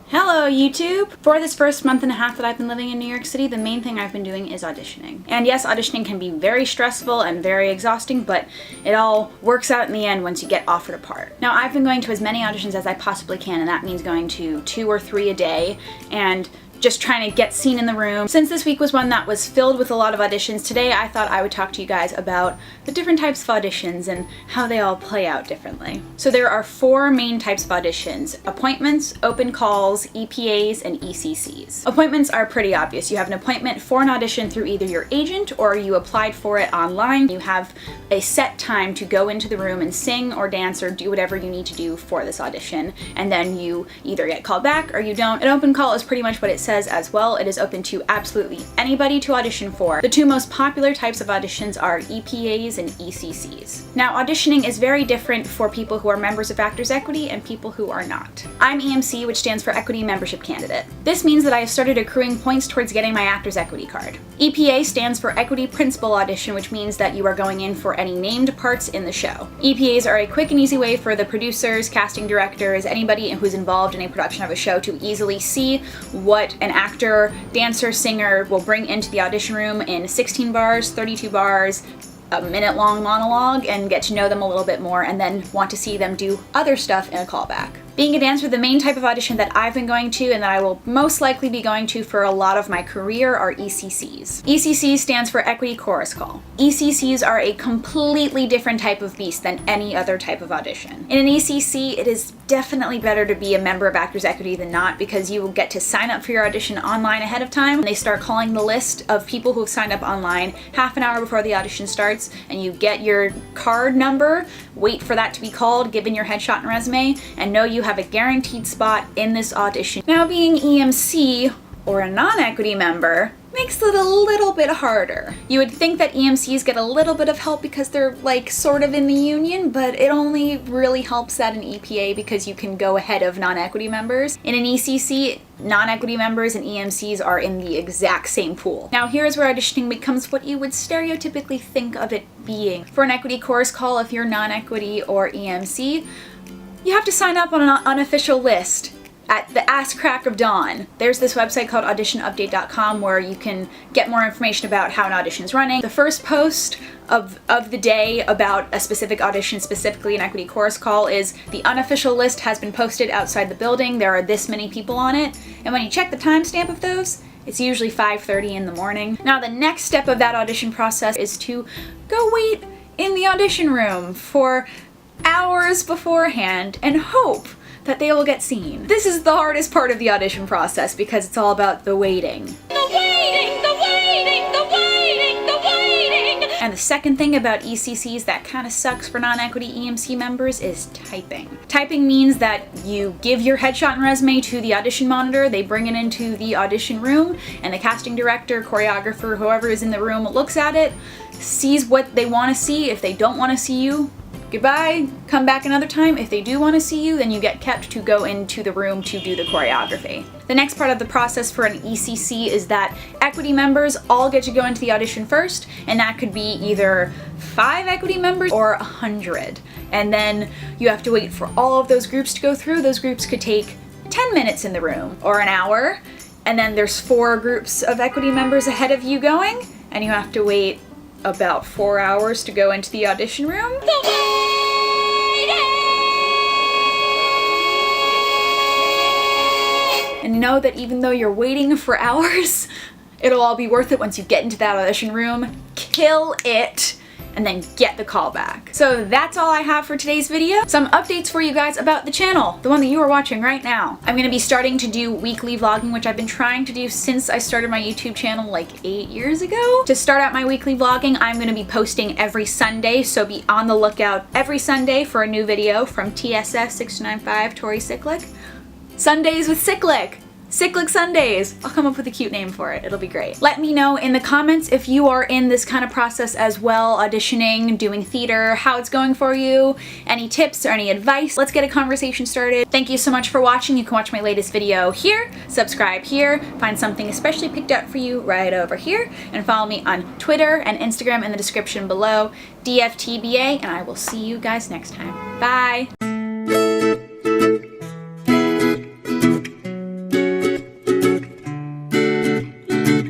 Hello YouTube! For this first month and a half that I've been living in New York City, the main thing I've been doing is auditioning. And yes, auditioning can be very stressful and very exhausting, but it all works out in the end once you get offered a part. Now, I've been going to as many auditions as I possibly can, and that means going to 2 or 3 a day, and just trying to get seen in the room. Since this week was one that was filled with a lot of auditions, today I thought I would talk to you guys about the different types of auditions and how they all play out differently. So there are 4 main types of auditions: appointments, open calls, EPAs, and ECCs. Appointments are pretty obvious. You have an appointment for an audition through either your agent or you applied for it online. You have a set time to go into the room and sing or dance or do whatever you need to do for this audition, and then you either get called back or you don't. An open call is pretty much what it says as well. It is open to absolutely anybody to audition for. The 2 most popular types of auditions are EPAs and ECCs. Now, auditioning is very different for people who are members of Actors Equity and people who are not. I'm EMC, which stands for Equity Membership Candidate. This means that I have started accruing points towards getting my Actors Equity card. EPA stands for Equity Principal Audition, which means that you are going in for any named parts in the show. EPAs are a quick and easy way for the producers, casting directors, anybody who's involved in a production of a show to easily see what an actor, dancer, singer will bring into the audition room in 16 bars, 32 bars, a minute-long monologue, and get to know them a little bit more, and then want to see them do other stuff in a callback. Being a dancer, the main type of audition that I've been going to and that I will most likely be going to for a lot of my career are ECCs. ECC stands for Equity Chorus Call. ECCs are a completely different type of beast than any other type of audition. In an ECC, it is definitely better to be a member of Actors Equity than not, because you will get to sign up for your audition online ahead of time. They start calling the list of people who have signed up online half an hour before the audition starts, and you get your card number, wait for that to be called, give in your headshot and resume, and know you have a guaranteed spot in this audition. Now, being EMC or a non-equity member makes it a little bit harder. You would think that EMCs get a little bit of help because they're like sort of in the union, but it only really helps at an EPA because you can go ahead of non-equity members. In an ECC, non-equity members and EMCs are in the exact same pool. Now, here's where auditioning becomes what you would stereotypically think of it being. For an equity chorus call, if you're non-equity or EMC, you have to sign up on an unofficial list at the ass crack of dawn. There's this website called auditionupdate.com where you can get more information about how an audition is running. The first post of the day about a specific audition, specifically an equity chorus call, is the unofficial list has been posted outside the building. There are this many people on it. And when you check the timestamp of those, it's usually 5:30 in the morning. Now, the next step of that audition process is to go wait in the audition room for hours beforehand and hope that they will get seen. This is the hardest part of the audition process because it's all about the waiting. The waiting, the waiting, the waiting, the waiting! And the second thing about ECCs that kind of sucks for non-equity EMC members is typing. Typing means that you give your headshot and resume to the audition monitor, they bring it into the audition room, and the casting director, choreographer, whoever is in the room looks at it, sees what they want to see. If they don't want to see you, goodbye, come back another time. If they do want to see you, then you get kept to go into the room to do the choreography. The next part of the process for an ECC is that equity members all get to go into the audition first, and that could be either 5 equity members or 100. And then you have to wait for all of those groups to go through. Those groups could take 10 minutes in the room or an hour, and then there's 4 groups of equity members ahead of you going, and you have to wait about 4 hours to go into the audition room. And know that even though you're waiting for hours, it'll all be worth it once you get into that audition room, kill it, and then get the call back. So that's all I have for today's video. Some updates for you guys about the channel, the one that you are watching right now. I'm gonna be starting to do weekly vlogging, which I've been trying to do since I started my YouTube channel like 8 years ago. To start out my weekly vlogging, I'm gonna be posting every Sunday, so be on the lookout every Sunday for a new video from tss6295, Tori Cyclic. Sundays with Cyclic! Cyclic Sundays! I'll come up with a cute name for it. It'll be great. Let me know in the comments if you are in this kind of process as well, auditioning, doing theater, how it's going for you, any tips or any advice. Let's get a conversation started. Thank you so much for watching. You can watch my latest video here, subscribe here, find something especially picked out for you right over here, and follow me on Twitter and Instagram in the description below, DFTBA, and I will see you guys next time. Bye!